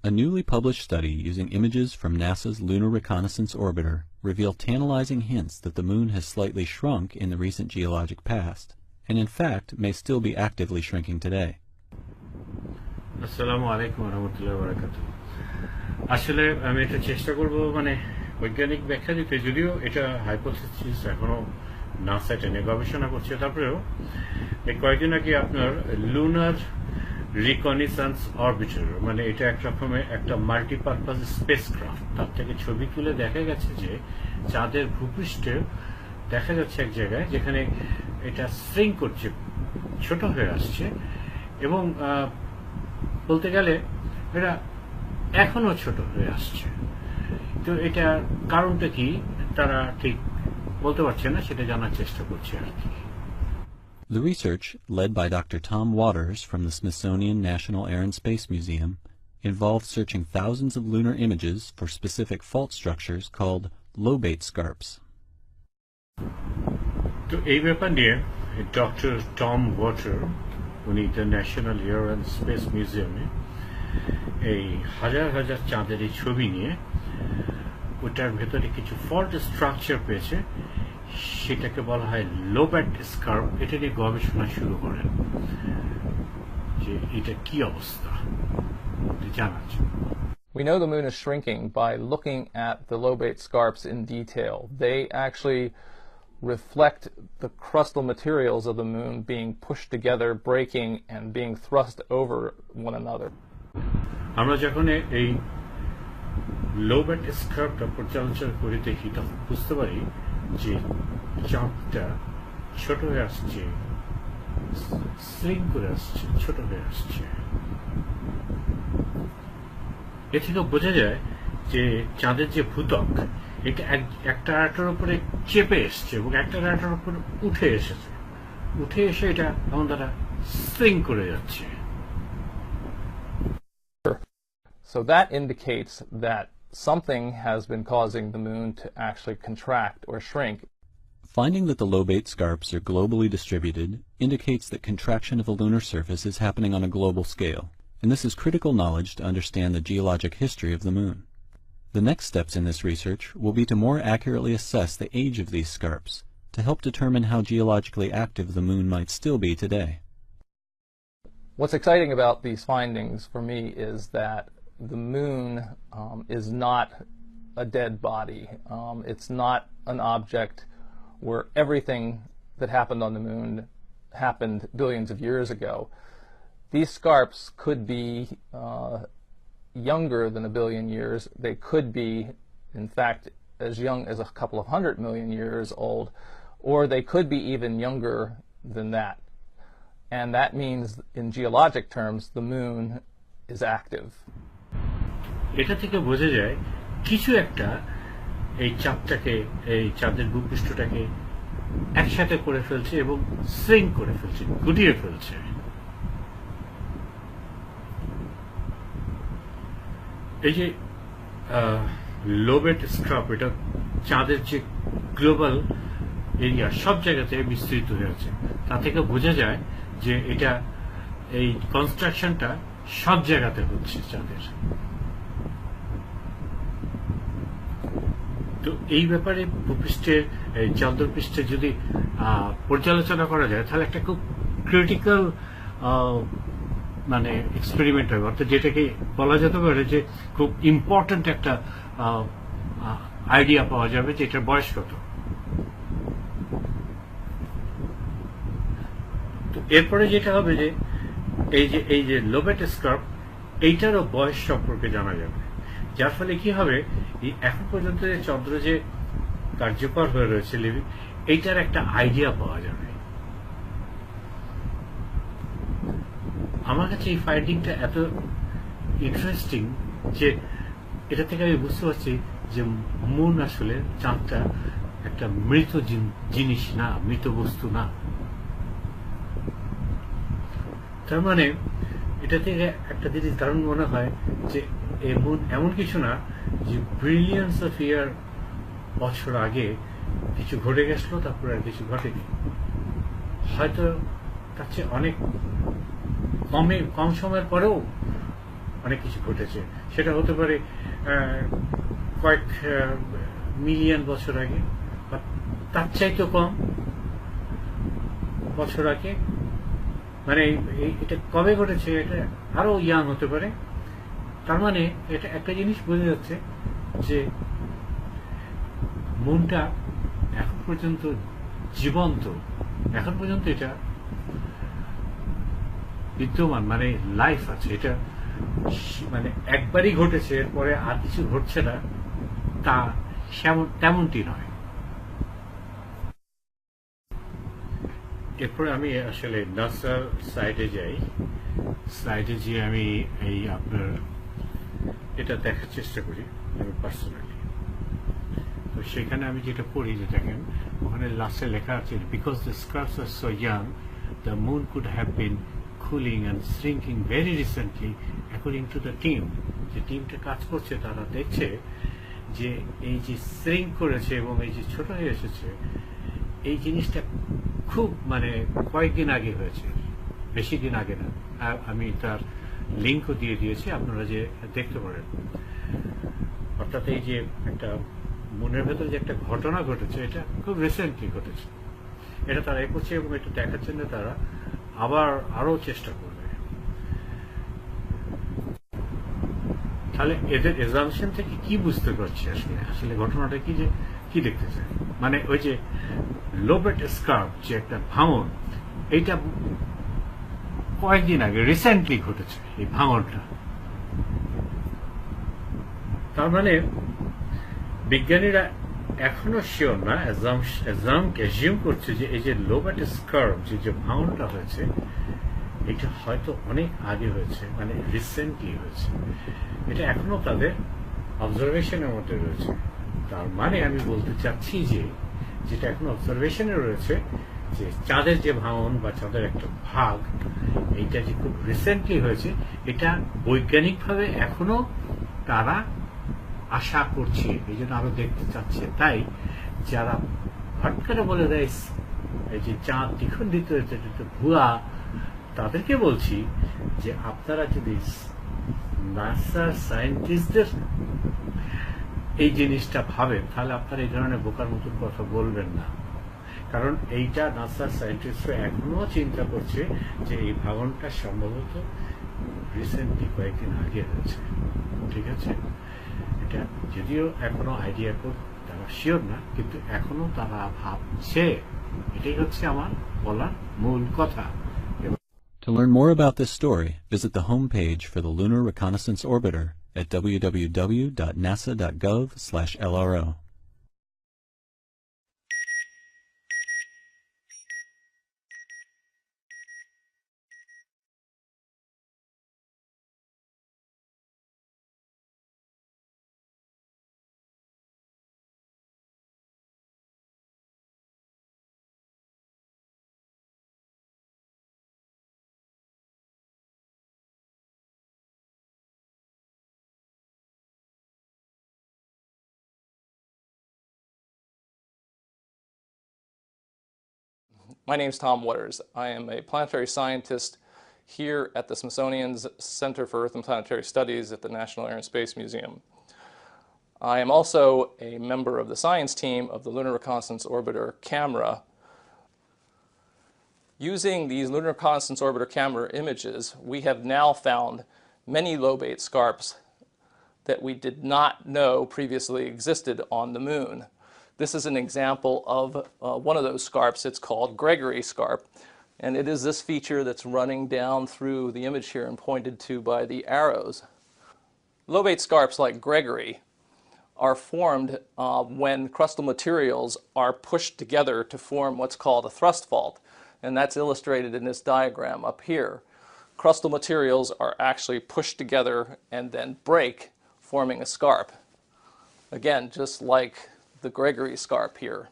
A newly published study using images from NASA's Lunar Reconnaissance Orbiter revealed tantalizing hints that the Moon has slightly shrunk in the recent geologic past, and in fact may still be actively shrinking today. আসসালামু আলাইকুম ওয়া রাহমাতুল্লাহি ওয়া বারাকাতুহু আসলে আমি এটা চেষ্টা করব বৈজ্ঞানিক ব্যাখ্যা দিতে যদিও এটা হাইপোথিসিস এখনো নাসা এটা নিয়ে গবেষণা করছে তারপরেও এই কয়েকদিন আগে আপনার লুনার রিকনিসান্স অরবিটার এটা এক রকমের একটা মাল্টিপারপাস স্পেসক্রাফট তার থেকে ছবি তুলে দেখা গেছে যে চাঁদের ভূপৃষ্ঠে দেখা যাচ্ছে এক জায়গায় যেখানে এটা শ্রিঙ্ক করছে ছোট হয়ে আসছে এবং বলতে গেলে এটা এখনো ছোট হয়ে আসছে তো এটা কারণটা কি তারা ঠিক বলতে পারছে না সেটা জানার চেষ্টা করছে আর কি The research, led by Dr. Tom Waters from the Smithsonian National Air and Space Museum, involved searching thousands of lunar images for specific fault structures called lobate scarps. তো এই ব্যাপার নিয়ে ডক্টর টম ওয়াটার উনি the national air and space মিউজিয়ামে এই হাজার হাজার চাঁদের এই ছবি নিয়ে ওটার ভেতরে কিছু ফল্ট স্ট্রাকচার পেয়েছে সেটাকে বলা হয় লোবেট স্কার্প এটা নিয়ে গবেষণা শুরু করেন যে এটা কি অবস্থা জানার জন্য We know the Moon is shrinking by looking at the lobate scarps in detail. They actually reflect the crustal materials of the Moon being pushed together, breaking, and being thrust over one another. আমরা যখন এই লোবেট স্কার্পটা পর্যালোচনা করে দেখি তখন বুঝতে পারি যে চাঁদটা ছোট হয়ে আসছে শ্রিঙ্ক করে আসছে ছোট হয়ে আসছে এ থেকে বোঝা যায় যে চাঁদের যে ভূত্বক এটা একটা আরেকটার উপরে চেপে এসছে এবং একটা আরেকটার উপরে উঠে এসেছে উঠে এসে এটা এমন দ্বারা শ্রিঙ্ক করে যাচ্ছে So that indicates that something has been causing the Moon to actually contract or shrink. Finding that the lobate scarps are globally distributed indicates that contraction of the lunar surface is happening on a global scale, and this is critical knowledge to understand the geologic history of the Moon. The next steps in this research will be to more accurately assess the age of these scarps, to help determine how geologically active the Moon might still be today. What's exciting about these findings for me is that the Moon is not a dead body. It's not an object where everything that happened on the Moon happened billions of years ago. These scarps could be younger than a billion years. They could be, in fact, as young as a couple of 100 million years old, or they could be even younger than that. And that means, in geologic terms, the Moon is active. এটা থেকে বোঝা যায় কিছু একটা এই চাঁদটাকে এই চাঁদের ভূপৃষ্ঠটাকে একসাথে করে ফেলছে এবং শ্রিঙ্ক করে ফেলছে গুটিয়ে ফেলছে এই যে লোবেট স্কার্প এটা চাঁদের যে গ্লোবাল এরিয়া সব জায়গাতে বিস্তৃত হয়ে আছে তা থেকে বোঝা যায় যে এটা এই কনস্ট্রাকশনটা সব জায়গাতে হচ্ছে চাঁদের তো এই ব্যাপারে ভূপৃষ্ঠে চন্দ্রপৃষ্ঠে যদি পর্যালোচনা করা যায় তাহলে একটা খুব ক্রিটিক্যাল এক্সপেরিমেন্ট হবে অর্থাৎ যেটাকে বলা যেতে পারে যে খুব ইম্পর্টেন্ট একটা আইডিয়া পাওয়া যাবে যে এটার বয়স কত তো এরপরে যেটা হবে যে এই যে লোবেট স্কার্প এইটারও বয়স সম্পর্কে জানা যাবে যার ফলে কি হবে এখন পর্যন্ত যে চন্দ্র যে কার্যকর হয়ে রয়েছে লিভিং এইটার একটা আইডিয়া পাওয়া যাবে আমার কাছে এই ফাইন্ডিংটা এত ইন্টারেস্টিং যে এটা থেকে আমি বুঝতে পারছি যে মুন আসলে চাঁদটা একটা মৃত জিনিস না মৃত বস্তু না তার মানে এটা থেকে একটা জিনিস দারুণ মনে হয় যে এমন কিছু না যে বিলিয়ন্স অফ ইয়ার বছর আগে কিছু ঘটে গেছিল তারপরে আর কিছু ঘটেনি হয়তো তার চেয়ে অনেক কম সময়ের পরেও অনেক কিছু ঘটেছে। সেটা হতে পারে কয়েক মিলিয়ন বছর আগে বা তার চাইতেও কম বছর আগে, মানে এটা কবে ঘটেছে, এটা আরো ইয়াং হতে পারে। তার মানে এটা একটা জিনিস বোঝা যাচ্ছে যে মনটা এখন পর্যন্ত জীবন্ত, এখন পর্যন্ত এটা বিদ্যমান, মানে লাইফ আছে। এটা মানে একবারই ঘটেছে, এরপরে আর কিছু ঘটছে না, তা তেমনটি নয়। এরপরে আমি আসলে নাসার সাইডে যাই। সাইডে গিয়ে আমি এই আপনার এটা দেখার চেষ্টা করি আমি পার্সোনালি। তো সেখানে আমি যেটা পড়ি, যে দেখেন ওখানে লাস্টে লেখা আছে, because the scarps are so young, the moon could have been cooling and shrinking very recently according to the team। যে টিমটা কাজ করছে তারা দেখছে যে এই যে শ্রিঙ্ক করেছে এবং এই যে ছোট হয়ে এসেছে, এই জিনিসটা খুব মানে কয়েকদিন আগে হয়েছে, বেশি দিন আগে না। আমি তার লিঙ্কও দিয়ে দিয়েছি, আপনারা যে দেখতে পারেন। অর্থাৎ এই যে একটা মনের ভেতরে যে একটা ঘটনা ঘটেছে, এটা খুব রিসেন্টলি ঘটেছে। এটা তারা করছে এবং এটা দেখার জন্য তারা আবার আরো চেষ্টা করবে। তাহলে এদের এজাম্পশন থেকে কি বুঝতে পারছি আসলে, আসলে ঘটনাটা কি, যে কি দেখতে চাই, মানে ওই যে লোবেট স্কার্প যে একটা ভাঙন, এইটা কয়েকদিন আগে রিসেন্টলি ঘটেছে এই ভাঙনটা। তার মানে বিজ্ঞানীরা এখনো শিওর না, অ্যাজিউম করছে যে এই যে লোবেট স্কার্প যে ভাঙনটা হয়েছে, এটা হয়তো অনেক আগে হয়েছে, মানে রিসেন্টলি হয়েছে। এটা এখনো তাদের অবজারভেশনের মধ্যে রয়েছে। তার মানে আমি বলতে চাচ্ছি যে যেটা এখনো অবজারভেশনে রয়েছে, যে চাঁদের যে ভাঙন বা চাঁদের একটা ভাগ, এইটা যে খুব রিসেন্টলি হয়েছে, এটা বৈজ্ঞানিকভাবে এখনো তারা আশা করছে, এই জন্য আরো দেখতে চাচ্ছে। তাই যারা হট করে বলে দেয় এই যে চাঁদ দ্বিখণ্ডিত হয়েছে, ভুয়া, তাদেরকে বলছি যে আপনারা যদি নাসার সায়েন্টিস্টদের এই জিনিসটা ভাবেন, তাহলে আপনারা এই ধরনের বোকার মতন কথা বলবেন না। কারণ এইটা নাসার সায়েন্টিস্টরা এখনো চিন্তা করছে যে এই ভাঙনটা সম্ভবত রিসেন্টলি কয়েকদিন আগে হয়েছে। ঠিক আছে, এটা যদিও এখনো আইডিয়া তারা শিওর না, কিন্তু এখনো তারা ভাবছে। এটাই হচ্ছে আমার বলার মূল কথা। To learn more about this story, visit the homepage for the Lunar Reconnaissance Orbiter at www.nasa.gov/LRO. My name is Tom Waters. I am a planetary scientist here at the Smithsonian's Center for Earth and Planetary Studies at the National Air and Space Museum. I am also a member of the science team of the Lunar Reconnaissance Orbiter camera. Using these Lunar Reconnaissance Orbiter camera images, we have now found many lobate scarps that we did not know previously existed on the moon. This is an example of one of those scarps. It's called Gregory Scarp, and it is this feature that's running down through the image here and pointed to by the arrows. Lobate scarps like Gregory are formed when crustal materials are pushed together to form what's called a thrust fault, and that's illustrated in this diagram up here. Crustal materials are actually pushed together and then break, forming a scarp. Again, just like the Gregory Scarp here.